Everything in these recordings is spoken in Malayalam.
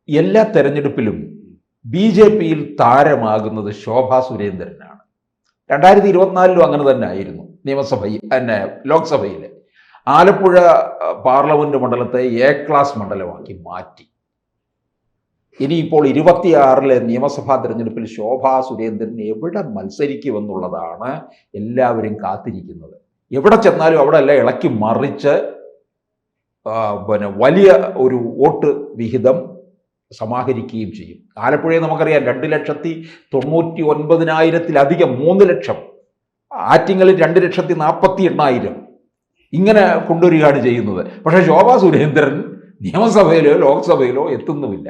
എല്ലാ തെരഞ്ഞെടുപ്പിലും BJPയിൽ താരമാകുന്നത് ശോഭാ സുരേന്ദ്രനാണ്. 2024 അങ്ങനെ തന്നെ ആയിരുന്നു. നിയമസഭയിൽ തന്നെ ലോക്സഭയിൽ ആലപ്പുഴ പാർലമെന്റ് മണ്ഡലത്തെ A ക്ലാസ് മണ്ഡലമാക്കി മാറ്റി. ഇനിയിപ്പോൾ 26 നിയമസഭാ തെരഞ്ഞെടുപ്പിൽ ശോഭാ സുരേന്ദ്രൻ എവിടെ മത്സരിക്കുമെന്നുള്ളതാണ് എല്ലാവരും കാത്തിരിക്കുന്നത്. എവിടെ ചെന്നാലും അവിടെ എല്ലാം ഇളക്കി മറിച്ച് വലിയ ഒരു വോട്ട് വിഹിതം സമാഹരിക്കുകയും ചെയ്യും. ആലപ്പുഴയെ നമുക്കറിയാം 2,99,000-ത്തിലധികം, 3 ലക്ഷം. ആറ്റിങ്ങലിൽ 2,48,000 ഇങ്ങനെ കൊണ്ടുവരികയാണ് ചെയ്യുന്നത്. പക്ഷേ ശോഭാ സുരേന്ദ്രൻ നിയമസഭയിലോ ലോക്സഭയിലോ എത്തുന്നുമില്ല.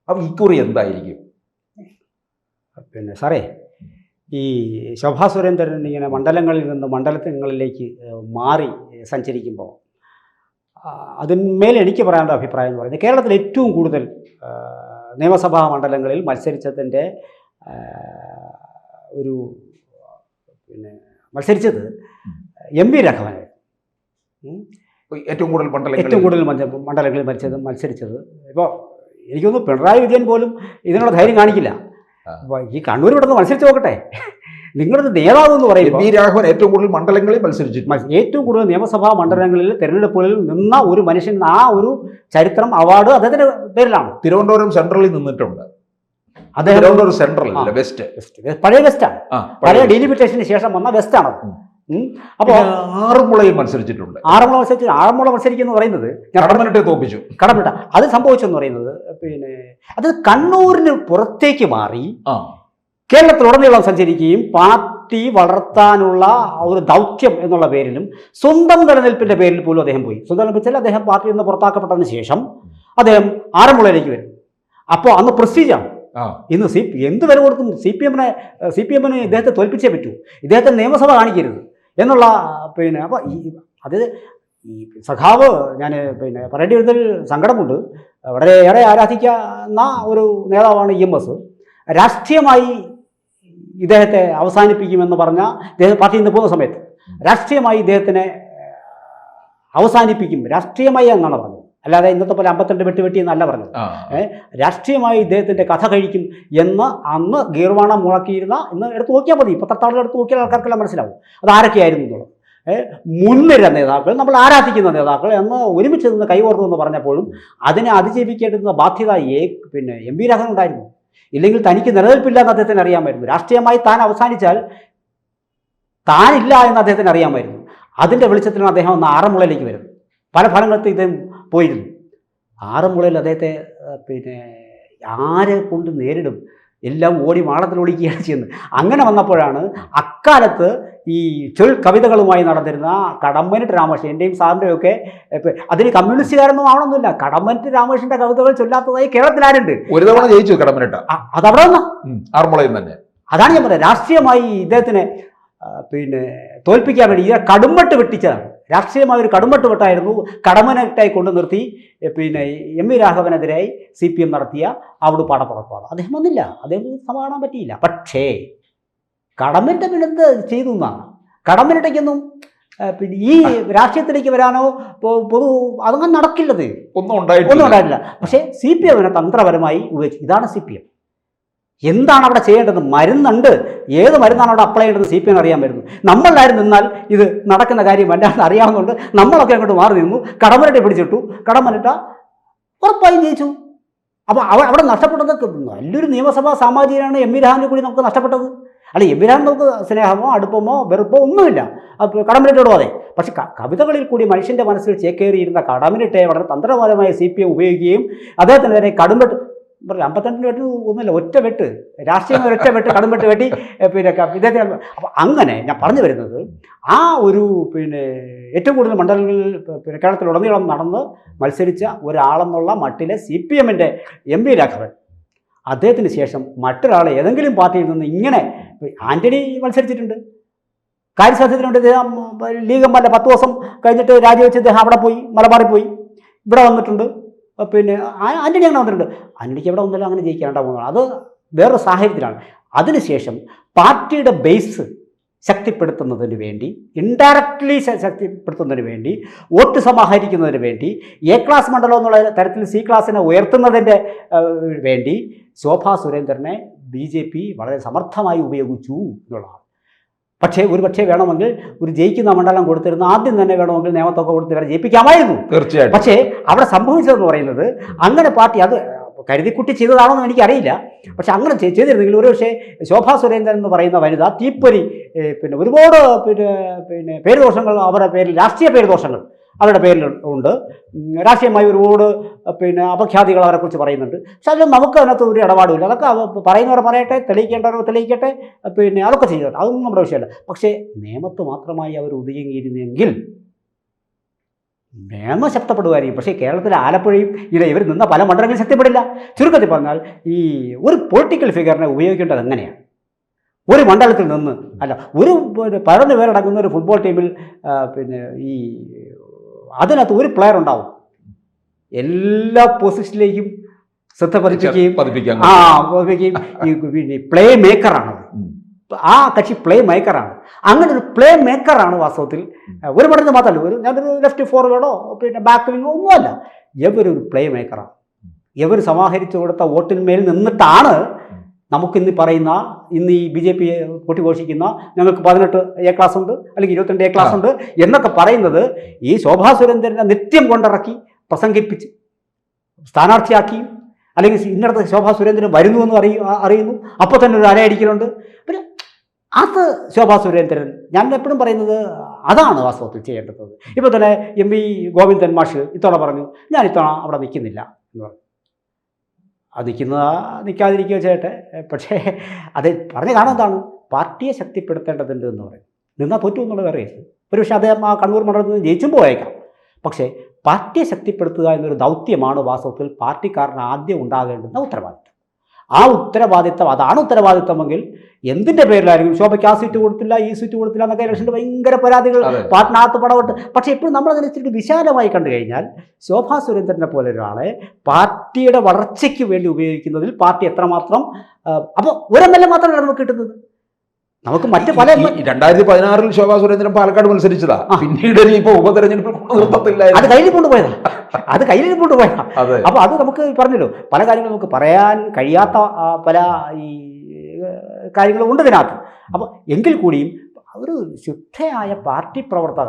അപ്പം ഇക്കുറി എന്തായിരിക്കും? പിന്നെ സാറേ, ഈ ശോഭാ സുരേന്ദ്രൻ ഇങ്ങനെ മണ്ഡലങ്ങളിൽ നിന്ന് മണ്ഡലങ്ങളിലേക്ക് മാറി സഞ്ചരിക്കുമ്പോൾ അതിന്മേൽ എനിക്ക് പറയാനുള്ള അഭിപ്രായം എന്ന് പറയുന്നത്, കേരളത്തിൽ ഏറ്റവും കൂടുതൽ നിയമസഭാ മണ്ഡലങ്ങളിൽ മത്സരിച്ചതിൻ്റെ മത്സരിച്ചത് MV രാഘവനായിരുന്നു. ഏറ്റവും കൂടുതൽ മണ്ഡലങ്ങളിൽ മത്സരിച്ചത്. ഇപ്പോൾ എനിക്കൊന്ന് പിണറായി വിജയൻ പോലും ഇതിനുള്ള ധൈര്യം കാണിക്കില്ല. അപ്പോൾ ഈ കണ്ണൂർ ഇവിടെ നിന്ന് മത്സരിച്ച് നോക്കട്ടെ, നിങ്ങളുടെ നേതാവ് എന്ന് പറയുമ്പോൾ MV രാഘവൻ ഏറ്റവും കൂടുതൽ മണ്ഡലങ്ങളിൽ മത്സരിച്ചു. ഏറ്റവും കൂടുതൽ നിയമസഭാ മണ്ഡലങ്ങളിൽ തെരഞ്ഞെടുപ്പുകളിൽ നിന്ന ഒരു മനുഷ്യൻ, ആ ഒരു ചരിത്രം, അവാർഡ് അദ്ദേഹത്തിന്റെ പേരിലാണ്. തിരുവനന്തപുരം സെൻട്രലിൽ നിന്നിട്ടുണ്ട്. അദ്ദേഹം തിരുവനന്തപുരം സെൻട്രൽ അല്ല, വെസ്റ്റ്, പഴയ വെസ്റ്റാണ്. പഴയ ഡീലിമിറ്റേഷന് ശേഷം വന്ന വെസ്റ്റാണ്. അപ്പോൾ ആറന്മുളയിൽ മത്സരിച്ചിട്ടുണ്ട്. ആറന്മുള മത്സരിക്കുന്നു പറയുന്നത് കടമ്പനിട്ടെ തോപ്പിച്ചു. കടമ്പനിട്ട അത് സംഭവിച്ചെന്ന് പറയുന്നത് പിന്നെ അത് കണ്ണൂരിന് പുറത്തേക്ക് മാറി കേരളത്തിലുടനീളം സഞ്ചരിക്കുകയും പാർട്ടി വളർത്താനുള്ള ഒരു ദൗത്യം എന്നുള്ള പേരിലും സ്വന്തം നിലനിൽപ്പിന്റെ പേരിൽ പോലും അദ്ദേഹം പോയി. സ്വന്തം നിലനിൽപ്പിച്ചാൽ അദ്ദേഹം പാർട്ടിയിൽ നിന്ന് പുറത്താക്കപ്പെട്ടതിന് ശേഷം അദ്ദേഹം ആറന്മുളയിലേക്ക് വരും. അപ്പോൾ അന്ന് പ്രസ്റ്റീജാണ്. ഇന്ന് എന്ത് വില കൊടുത്തും CPM-ന് ഇദ്ദേഹത്തെ തോൽപ്പിച്ചേ പറ്റൂ, ഇദ്ദേഹത്തെ നിയമസഭ കാണിക്കരുത് എന്നുള്ള അപ്പോൾ അത് ഈ സഖാവ് ഞാൻ പറയേണ്ടി വരുന്നതിൽ സങ്കടമുണ്ട്. വളരെയേറെ ആരാധിക്കുന്ന ഒരു നേതാവാണ് EMS. രാഷ്ട്രീയമായി ഇദ്ദേഹത്തെ അവസാനിപ്പിക്കുമെന്ന് പറഞ്ഞ പാർട്ടിയിൽ നിന്ന് പോകുന്ന സമയത്ത് രാഷ്ട്രീയമായി ഇദ്ദേഹത്തിനെ അവസാനിപ്പിക്കും, രാഷ്ട്രീയമായി എന്നാണ് പറഞ്ഞത്, അല്ലാതെ ഇന്നത്തെ പോലെ 52 വെട്ടി എന്നല്ല പറഞ്ഞത്. രാഷ്ട്രീയമായി ഇദ്ദേഹത്തിൻ്റെ കഥ കഴിക്കും എന്ന് അന്ന് ഗീർവാണം മുഴക്കിയിരുന്ന, ഇന്ന് എടുത്ത് നോക്കിയാൽ മതി, പത്രത്താളുകൾ എടുത്ത് നോക്കിയാൽ ആൾക്കാർക്കെല്ലാം മനസ്സിലാവും അത് ആരൊക്കെയായിരുന്നു എന്നുള്ളത്. മുൻനിര നേതാക്കൾ, നമ്മൾ ആരാധിക്കുന്ന നേതാക്കൾ എന്ന് ഒരുമിച്ച് നിന്ന് കൈകോർത്തു എന്ന് പറഞ്ഞപ്പോഴും അതിനെ അതിജീവിക്കേണ്ടുന്ന ബാധ്യത MV രാഘവൻ ഉണ്ടായിരുന്നു. ഇല്ലെങ്കിൽ തനിക്ക് നിലനിൽപ്പില്ല എന്ന് അദ്ദേഹത്തിന് അറിയാമായിരുന്നു. രാഷ്ട്രീയമായി താൻ അവസാനിച്ചാൽ താനില്ല എന്ന് അദ്ദേഹത്തിന് അറിയാമായിരുന്നു. അതിൻ്റെ വെളിച്ചത്തിലാണ് അദ്ദേഹം ഒന്ന് ആറന്മുളയിലേക്ക് വരുന്നത്. പല ഫലങ്ങൾക്ക് ഇദ്ദേഹം പോയിരുന്നു. ആറന്മുളയിൽ അദ്ദേഹത്തെ ആരെ കൊണ്ട് നേരിടും, എല്ലാം ഓടി മാളത്തിലൊളിക്കുകയാണ് ചെയ്യുന്നത്. അങ്ങനെ വന്നപ്പോഴാണ് അക്കാലത്ത് ഈ ചൊൽ കവിതകളുമായി നടന്നിരുന്ന കടമ്പനിട്ട് രാമകൃഷ്ണൻ, എൻ്റെയും സാറിൻ്റെയും ഒക്കെ, അതിന് കമ്മ്യൂണിസ്റ്റുകാരൊന്നും ആവണമെന്നില്ല, കടമ്പനിട്ട് രാമകൃഷ്ണൻ്റെ കവിതകൾ ചൊല്ലാത്തതായി കേരളത്തിൽ ആരുണ്ട്? ഒരു തവണ ജയിച്ചു കടമ്പനിട്ട, അതവിടെ വന്ന ആറന്മുളയിൽ തന്നെ. അതാണ് ഞാൻ പറയുന്നത്, രാഷ്ട്രീയമായി ഇദ്ദേഹത്തിനെ തോൽപ്പിക്കാൻ വേണ്ടി ഇയാൾ കടുംവെട്ട് വെട്ടിച്ചതാണ്. രാഷ്ട്രീയമായ ഒരു കടുംവെട്ട് വെട്ടായിരുന്നു കടമ്പനിട്ടായി കൊണ്ടു നിർത്തി MV രാഘവനെതിരായി CPM നടത്തിയ അവിടെ പാടപ്പുറപ്പാട്. അദ്ദേഹം വന്നില്ല, അദ്ദേഹം സമാധാനം പറ്റിയില്ല. പക്ഷേ കടമ്പനിട്ട പിന്നെന്ത് ചെയ്തു എന്നാണ്, കടമ്പനിട്ടയ്ക്കൊന്നും ഈ രാഷ്ട്രീയത്തിലേക്ക് വരാനോ അതങ്ങനെ നടക്കില്ലത്, ഒന്നും ഉണ്ടായിട്ടില്ല. പക്ഷേ CPM-നെ തന്ത്രപരമായി ഉപയോഗിച്ചു. ഇതാണ് CPM. എന്താണ് അവിടെ ചെയ്യേണ്ടത്? മരുന്നുണ്ട്, ഏത് മരുന്നാണ് അവിടെ അപ്ലൈ ചെയ്യേണ്ടത് CPM അറിയാമായിരുന്നു. നമ്മളാരും നിന്നാൽ ഇത് നടക്കുന്ന കാര്യം വല്ലാതെ അറിയാവുന്നതുകൊണ്ട് നമ്മളൊക്കെ അങ്ങോട്ട് മാറി നിന്നു, കടമ്പനിട്ടെ പിടിച്ചിട്ടു, കടമ്പനിട്ട ഉറപ്പായും ജയിച്ചു. അപ്പോൾ അവിടെ നഷ്ടപ്പെട്ടത് നല്ലൊരു നിയമസഭാ സാമാജികനാണ് MV രാഘവനെ കൂടി നമുക്ക് നഷ്ടപ്പെട്ടത്. അല്ല, MV രാഘവൻ നമുക്ക് സ്നേഹമോ അടുപ്പമോ വെറുപ്പോ ഒന്നുമില്ല, കടമ്പനിട്ടോടോ അതെ. പക്ഷെ കവിതകളിൽ കൂടി മനുഷ്യൻ്റെ മനസ്സിൽ ചേക്കേറിയിരുന്ന കടമ്പനിട്ടെ വളരെ തന്ത്രപരമായി CPM ഉപയോഗിക്കുകയും അദ്ദേഹത്തിനെതിരെ കടുംവെട്ട് 52 വെട്ട് ഒന്നുമില്ല, ഒറ്റ വെട്ട്, രാഷ്ട്രീയം ഒരൊറ്റ വെട്ട്, കടുംവെട്ട് വെട്ടി ഇദ്ദേഹത്തെ. അപ്പോൾ അങ്ങനെ ഞാൻ പറഞ്ഞു വരുന്നത്, ആ ഒരു ഏറ്റവും കൂടുതൽ മണ്ഡലങ്ങളിൽ കേരളത്തിലുടനീളം നടന്ന് മത്സരിച്ച ഒരാളെന്നുള്ള മട്ടിലെ CPM-ൻ്റെ MV രാഘവൻ, അദ്ദേഹത്തിന് ശേഷം മറ്റൊരാളെ ഏതെങ്കിലും പാർട്ടിയിൽ നിന്ന് ഇങ്ങനെ ആൻ്റണി മത്സരിച്ചിട്ടുണ്ട്, കാര്യസാധ്യത്തിനുണ്ട്. ഇദ്ദേഹം ലീഗ് എം 10 ദിവസം കഴിഞ്ഞിട്ട് രാജിവെച്ച് ഇദ്ദേഹം അവിടെ പോയി, മലബാറിൽ പോയി, ഇവിടെ വന്നിട്ടുണ്ട്. ആൻ്റണി അങ്ങനെ വന്നിട്ടുണ്ട്. ആൻ്റണിക്ക് എവിടെ വന്നാലും അങ്ങനെ ജയിക്കാണ്ടാ പോകുന്നത്, അത് വേറൊരു സാഹചര്യത്തിലാണ്. അതിനുശേഷം പാർട്ടിയുടെ ബേസ് ശക്തിപ്പെടുത്തുന്നതിന് വേണ്ടി, ഇൻഡയറക്റ്റ്ലി ശക്തിപ്പെടുത്തുന്നതിന് വേണ്ടി, വോട്ട് സമാഹരിക്കുന്നതിന് വേണ്ടി, എ ക്ലാസ് മണ്ഡലം എന്നുള്ള തരത്തിൽ സി ക്ലാസ്സിനെ ഉയർത്തുന്നതിൻ്റെ വേണ്ടി ശോഭാ സുരേന്ദ്രനെ BJP വളരെ സമർത്ഥമായി ഉപയോഗിച്ചു എന്നുള്ളതാണ്. പക്ഷേ വേണമെങ്കിൽ ഒരു ജയിക്കുന്ന മണ്ഡലം കൊടുത്തിരുന്ന ആദ്യം തന്നെ വേണമെങ്കിൽ നിയമത്തൊക്കെ കൊടുത്ത് വരെ ജയിപ്പിക്കാമായിരുന്നു. തീർച്ചയായും. പക്ഷേ അവിടെ സംഭവിച്ചതെന്ന് പറയുന്നത് അങ്ങനെ പാർട്ടി അത് കരുതിക്കുട്ടി ചെയ്തതാണോന്ന് എനിക്കറിയില്ല. പക്ഷെ അങ്ങനെ ചെയ്തിരുന്നെങ്കിൽ ഒരുപക്ഷെ ശോഭാ സുരേന്ദ്രൻ എന്ന് പറയുന്ന വനിത തീപ്പൊരി ഒരുപാട് പേരുദോഷങ്ങൾ അവരുടെ പേരിൽ, രാഷ്ട്രീയ പേരുദോഷങ്ങൾ അവരുടെ പേരിൽ ഉണ്ട്. രാഷ്ട്രീയമായി ഒരുപാട് അപഖ്യാതികൾ അവരെക്കുറിച്ച് പറയുന്നുണ്ട്. പക്ഷെ അതിൽ നമുക്ക് അതിനകത്ത് ഒരു ഇടപാടുമില്ല. അതൊക്കെ പറയുന്നവർ പറയട്ടെ, തെളിയിക്കേണ്ടവർ തെളിയിക്കട്ടെ, അതൊക്കെ ചെയ്യട്ടെ, അതൊന്നും നമ്മുടെ വിഷയമല്ല. പക്ഷേ നിയമത്ത് മാത്രമായി അവർ ഒതുങ്ങിയിരുന്നെങ്കിൽ നിയമം ശക്തപ്പെടുമായിരിക്കും. പക്ഷേ കേരളത്തിലെ ആലപ്പുഴയും ഇവർ നിന്ന പല മണ്ഡലങ്ങളും ശക്തിപ്പെടില്ല. ചുരുക്കത്തിൽ പറഞ്ഞാൽ ഈ ഒരു പൊളിറ്റിക്കൽ ഫിഗറിനെ ഉപയോഗിക്കേണ്ടത് എങ്ങനെയാണ്? ഒരു മണ്ഡലത്തിൽ നിന്ന് അല്ല, ഒരു 11 പേരടങ്ങുന്ന ഒരു ഫുട്ബോൾ ടീമിൽ ഈ അതിനകത്ത് ഒരു പ്ലെയർ ഉണ്ടാവും, എല്ലാ പൊസിഷനിലേക്കും ശ്രദ്ധ പതിപ്പിക്കുകയും പ്ലേ മേക്കറാണത്. ആ കക്ഷി പ്ലേ മേക്കറാണ്. അങ്ങനെ ഒരു പ്ലേ മേക്കറാണ് വാസ്തവത്തിൽ. ഒരു മണ്ഡലത്തിൽ മാത്രമല്ല, ഞാനൊരു ലെഫ്റ്റ് ഫോർവേഡോ ബാക്ക് വിങ്ങോ ഒന്നുമല്ല, ഇവരൊരു പ്ലേ മേക്കറാണ്. ഇവർ സമാഹരിച്ചു കൊടുത്ത വോട്ടിന്മേൽ നിന്നിട്ടാണ് നമുക്കിന്ന് പറയുന്ന, ഇന്ന് ഈ BJP കൊട്ടിഘോഷിക്കുന്ന ഞങ്ങൾക്ക് 18 A ക്ലാസ് ഉണ്ട്, അല്ലെങ്കിൽ 22 A ക്ലാസ് ഉണ്ട് എന്നൊക്കെ പറയുന്നത് ഈ ശോഭാ സുരേന്ദ്രനെ നിത്യം കൊണ്ടിറക്കി പ്രസംഗിപ്പിച്ച് സ്ഥാനാർത്ഥിയാക്കിയും, അല്ലെങ്കിൽ ഇന്നടത്ത് ശോഭാ സുരേന്ദ്രൻ വരുന്നു എന്ന് അറിയുന്നു, അപ്പോൾ തന്നെ ഒരു അരയടിക്കലുണ്ട്. പിന്നെ അത് ശോഭാ സുരേന്ദ്രൻ, ഞാൻ എപ്പോഴും പറയുന്നത് അതാണ് വാസ്തവത്തിൽ ചെയ്യേണ്ടത്. ഇപ്പോൾ തന്നെ MP ഗോവിന്ദൻ മാഷ് ഇത്തവണ പറഞ്ഞു, ഞാൻ ഇത്തവണ അവിടെ നിൽക്കുന്നില്ല എന്ന് പറഞ്ഞു. അത് നിൽക്കാതിരിക്കുക ചെയ്യട്ടെ. പക്ഷേ അത് പറഞ്ഞ് കാണുന്നതാണ്, പാർട്ടിയെ ശക്തിപ്പെടുത്തേണ്ടതുണ്ട് എന്ന് പറയും. നിന്നാൽ തോറ്റു എന്നുള്ള വേറെ കേസ്. ഒരുപക്ഷെ അദ്ദേഹം ആ കണ്ണൂർ മണ്ഡലത്തിൽ നിന്ന് ജയിച്ചും പോയേക്കാം. പക്ഷേ പാർട്ടിയെ ശക്തിപ്പെടുത്തുക എന്നൊരു ദൗത്യമാണ് വാസ്തവത്തിൽ പാർട്ടിക്കാരന് ആദ്യം ഉണ്ടാകേണ്ടുന്ന ഉത്തരവാദിത്തം. ആ ഉത്തരവാദിത്തം, അതാണ് ഉത്തരവാദിത്തമെങ്കിൽ എന്തിൻ്റെ പേരിലായിരിക്കും ശോഭയ്ക്ക് ആ സീറ്റ് കൊടുത്തില്ല, ഈ സീറ്റ് കൊടുത്തില്ല എന്നൊക്കെ ഇലക്ഷൻ്റെ ഭയങ്കര പരാതികൾ പാർട്ടിനകത്ത് പടവട്ട്. പക്ഷേ എപ്പോഴും നമ്മളതിനനുസരിച്ച് വിശാലമായി കണ്ടു കഴിഞ്ഞാൽ ശോഭാ സുരേന്ദ്രനെ പോലെ ഒരാളെ പാർട്ടിയുടെ വളർച്ചയ്ക്ക് വേണ്ടി ഉപയോഗിക്കുന്നതിൽ പാർട്ടി എത്രമാത്രം, അപ്പോൾ ഒരെമ്മല മാത്രമല്ല നമുക്ക് കിട്ടുന്നത്. നമുക്ക് മറ്റ് പല 2016 ശോഭാ സുരേന്ദ്രൻ പാലക്കാട് മത്സരിച്ചതാ, പിന്നീട് ഇപ്പൊ ഉപതെരഞ്ഞെടുപ്പിൽ അത് കയ്യിൽ കൊണ്ടുപോയതാ. അപ്പൊ അത് നമുക്ക് പറഞ്ഞല്ലോ, പല കാര്യങ്ങളും നമുക്ക് പറയാൻ കഴിയാത്ത പല ഈ കാര്യങ്ങളും ഉണ്ട് ഇതിനകത്ത്. അപ്പോൾ എങ്കിൽ കൂടിയും ഒരു ശുദ്ധയായ പാർട്ടി പ്രവർത്തക,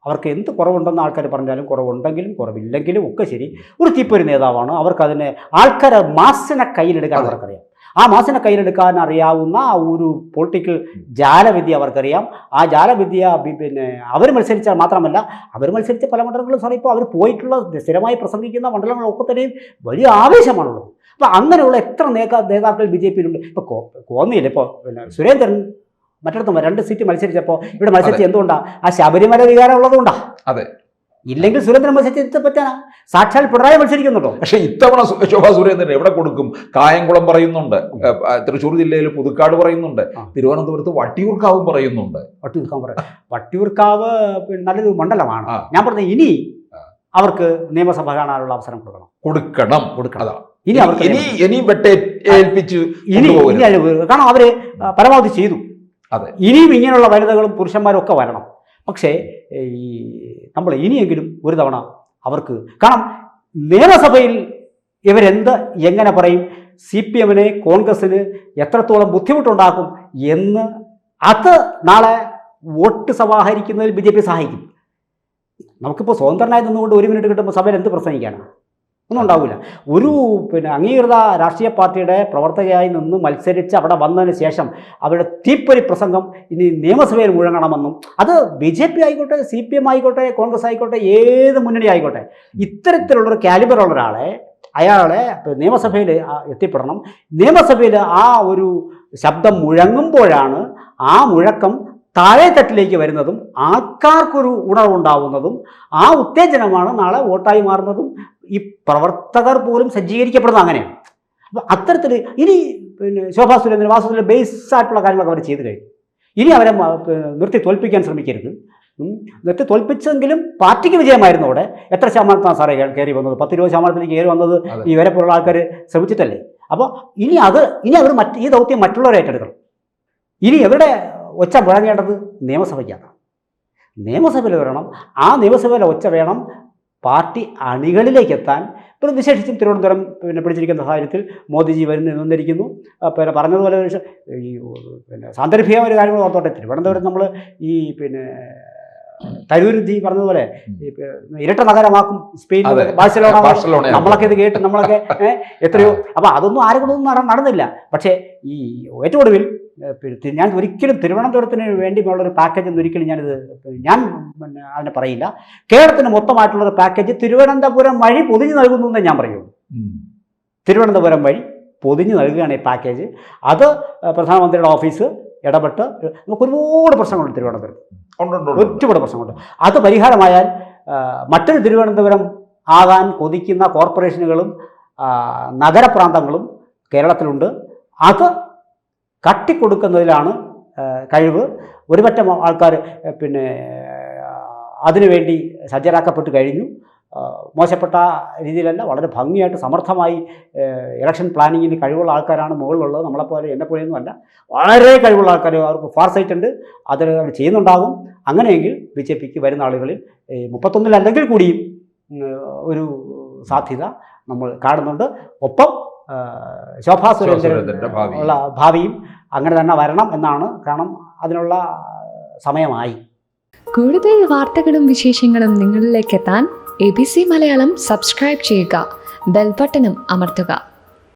അവർക്ക് എന്ത് കുറവുണ്ടെന്ന് ആൾക്കാർ പറഞ്ഞാലും, കുറവുണ്ടെങ്കിലും കുറവില്ലെങ്കിലും ഒക്കെ ശരി, ഒരു തീപ്പൊരു നേതാവാണ്. അവർക്കതിനെ ആൾക്കാരെ മാസിനെ കയ്യിലെടുക്കാൻ അവർക്കറിയാം. ആ മാസിനെ കയ്യിലെടുക്കാൻ അറിയാവുന്ന ഒരു പൊളിറ്റിക്കൽ ജാലവിദ്യ അവർക്കറിയാം. ആ ജാലവിദ്യ അവർ മത്സരിച്ചാൽ മാത്രമല്ല, അവർ മത്സരിച്ച പല മണ്ഡലങ്ങളും സാറേ, ഇപ്പോൾ അവർ പോയിട്ടുള്ള സ്ഥിരമായി പ്രസംഗിക്കുന്ന മണ്ഡലങ്ങളൊക്കെ തന്നെയും വലിയ ആവേശമാണുള്ളത്. അപ്പോൾ അങ്ങനെയുള്ള എത്ര നേതാക്കൾ BJPയിലുണ്ട്. ഇപ്പോൾ കോന്നിയിൽ ഇപ്പോൾ സുരേന്ദ്രൻ മറ്റിടത്തും 2 സീറ്റ് മത്സരിച്ചപ്പോൾ ഇവിടെ മത്സരിച്ച് എന്തുകൊണ്ടാണ്? ആ ശബരിമല വികാരം ഉള്ളതുകൊണ്ടാണ്. അതെ, ഇല്ലെങ്കിൽ സുരേന്ദ്രൻ മത്സരിച്ച പറ്റാനാ? സാക്ഷാൽ പിണറായി മത്സരിക്കുന്നുണ്ടോ? പക്ഷേ ഇത്തവണ ശോഭാ സുരേന്ദ്രൻ എവിടെ കൊടുക്കും? കായംകുളം പറയുന്നുണ്ട്, തൃശ്ശൂർ ജില്ലയിൽ പുതുക്കാട് പറയുന്നുണ്ട്, തിരുവനന്തപുരത്ത് വട്ടിയൂർക്കാവും പറയുന്നുണ്ട്. വട്ടിയൂർക്കാവ് നല്ലൊരു മണ്ഡലമാണ്. ഞാൻ പറഞ്ഞത് ഇനി അവർക്ക് നിയമസഭ കാണാനുള്ള അവസരം കൊടുക്കണം. ഇനി അവർക്ക് കാരണം അവര് പരമാവധി ചെയ്തു. ഇനിയും ഇങ്ങനെയുള്ള വനിതകളും പുരുഷന്മാരും ഒക്കെ വരണം. പക്ഷേ ഈ നമ്മൾ ഇനിയെങ്കിലും ഒരു തവണ അവർക്ക്, കാരണം നിയമസഭയിൽ എങ്ങനെ പറയും, CPMനെ കോൺഗ്രസ്സിന് എത്രത്തോളം ബുദ്ധിമുട്ടുണ്ടാക്കും എന്ന് അത് നാളെ വോട്ട് സമാഹരിക്കുന്നതിൽ BJP സഹായിക്കും. നമുക്കിപ്പോൾ സ്വതന്ത്രനായി നിന്നുകൊണ്ട് 1 മിനിറ്റ് കിട്ടുമ്പോൾ സഭയിൽ എന്ത് പ്രസംഗിക്കാനാണ്? ഒന്നും ഉണ്ടാവില്ല. ഒരു അംഗീകൃത രാഷ്ട്രീയ പാർട്ടിയുടെ പ്രവർത്തകയായി നിന്ന് മത്സരിച്ച് അവിടെ വന്നതിന് ശേഷം അവരുടെ തീപ്പൊരി പ്രസംഗം ഇനി നിയമസഭയിൽ മുഴങ്ങണമെന്നും, അത് BJP ആയിക്കോട്ടെ, CPM ആയിക്കോട്ടെ, കോൺഗ്രസ് ആയിക്കോട്ടെ, ഏത് മുന്നണി ആയിക്കോട്ടെ, ഇത്തരത്തിലുള്ളൊരു കാലിബറുള്ള അയാളെ നിയമസഭയിൽ എത്തിപ്പെടണം. നിയമസഭയിൽ ആ ഒരു ശബ്ദം മുഴങ്ങുമ്പോഴാണ് ആ മുഴക്കം താഴെത്തട്ടിലേക്ക് വരുന്നതും ആൾക്കാർക്കൊരു ഉണർവുണ്ടാവുന്നതും ആ ഉത്തേജനമാണ് നാളെ വോട്ടായി മാറുന്നതും. ഈ പ്രവർത്തകർ പോലും സജ്ജീകരിക്കപ്പെടുന്നത് അങ്ങനെയാണ്. അപ്പോൾ അത്തരത്തിൽ ഇനി ശോഭാ സുരേന്ദ്രൻ വാസ്തവത്തിൽ ബേസായിട്ടുള്ള കാര്യങ്ങളൊക്കെ അവർ ചെയ്തു കഴിഞ്ഞു. ഇനി അവരെ നിർത്തി തോൽപ്പിക്കാൻ ശ്രമിക്കരുത്. നിർത്തി തോൽപ്പിച്ചെങ്കിലും പാർട്ടിക്ക് വിജയമായിരുന്നു. അവിടെ എത്ര ശതമാനത്താണ് സാറേ കയറി വന്നത്? 10-20% കയറി വന്നത് ഇവരെ പോലുള്ള ആൾക്കാർ ശ്രമിച്ചിട്ടല്ലേ. അപ്പോൾ ഇനി അവർ ഈ ദൗത്യം മറ്റുള്ളവരെ ഏറ്റെടുക്കണം. ഇനി അവരുടെ ഒച്ച മുഴങ്ങേണ്ടത് നിയമസഭയ്ക്കാണ്. നിയമസഭയിൽ വരണം. ആ നിയമസഭയിലെ ഒച്ച വേണം പാർട്ടി അണികളിലേക്ക് എത്താൻ. ഇപ്പോൾ വിശേഷിച്ചും തിരുവനന്തപുരം പിടിച്ചിരിക്കുന്ന സാഹചര്യത്തിൽ മോദിജി വന്നിരിക്കുന്നു. പറഞ്ഞതുപോലെ ഈ സാന്ദർഭികമായ കാര്യങ്ങൾ ഓർത്തോട്ടെ. തിരുവനന്തപുരം നമ്മൾ ഈ തരൂരുജി പറഞ്ഞതുപോലെ ഇരട്ട നഗരമാക്കും സ്പെയിൻ, ബാഴ്സലോണ. നമ്മളൊക്കെ ഇത് കേട്ട് നമ്മളൊക്കെ എത്രയോ. അപ്പം അതൊന്നും ആരെക്കൊണ്ടൊന്നും നടന്നില്ല. പക്ഷേ ഈ ഏറ്റവും ഒടുവിൽ ഞാൻ ഒരിക്കലും തിരുവനന്തപുരത്തിന് വേണ്ടിയുള്ളൊരു പാക്കേജ് ഒന്നും ഒരിക്കലും ഞാൻ അതിനെ പറയില്ല. കേരളത്തിന് മൊത്തമായിട്ടുള്ളൊരു പാക്കേജ് തിരുവനന്തപുരം വഴി പൊതിഞ്ഞു നൽകുന്നു എന്നേ ഞാൻ പറയുള്ളൂ. തിരുവനന്തപുരം വഴി പൊതിഞ്ഞു നൽകുകയാണ് ഈ പാക്കേജ്. അത് പ്രധാനമന്ത്രിയുടെ ഓഫീസ് ഇടപെട്ട് നമുക്ക് ഒരുപാട് പ്രശ്നങ്ങളുണ്ട് തിരുവനന്തപുരം, ഒരുപാട് പ്രശ്നങ്ങളുണ്ട്. അത് പരിഹാരമായാൽ മറ്റൊരു തിരുവനന്തപുരം ആകാൻ കൊതിക്കുന്ന കോർപ്പറേഷനുകളും നഗരപ്രാന്തങ്ങളും കേരളത്തിലുണ്ട്. അത് കട്ടിക്കൊടുക്കുന്നതിലാണ് കഴിവ്. ഒരുപറ്റം ആൾക്കാർ അതിനുവേണ്ടി സജ്ജരാക്കപ്പെട്ട് കഴിഞ്ഞു. മോശപ്പെട്ട രീതിയിലല്ല, വളരെ ഭംഗിയായിട്ട് സമർത്ഥമായി ഇലക്ഷൻ പ്ലാനിങ്ങിന് കഴിവുള്ള ആൾക്കാരാണ് മുകളിലുള്ളത്. നമ്മളെപ്പോലെ എന്നെപ്പോലെയൊന്നും അല്ല, വളരെ കഴിവുള്ള ആൾക്കാർ, അവർക്ക് ഫാർ സൈറ്റ് ഉണ്ട്, അത് അവർ ചെയ്യുന്നുണ്ടാകും. അങ്ങനെയെങ്കിൽ BJPക്ക് വരുന്ന ആളുകളിൽ 31 അല്ലെങ്കിൽ കൂടിയും ഒരു സാധ്യത നമ്മൾ കാണുന്നുണ്ട്. ഒപ്പം ശോഭാ സുരേന്ദ്രൻ്റെ ഉള്ള ഭാവിയും അങ്ങനെ തന്നെ വരണം എന്നാണ്. കാരണം അതിനുള്ള സമയമായി. കൂടുതൽ വാർത്തകളും വിശേഷങ്ങളും നിങ്ങളിലേക്ക് എത്താൻ ABC മലയാളം സബ്സ്ക്രൈബ് ചെയ്യുക, ബെൽ ബട്ടണും അമർത്തുക.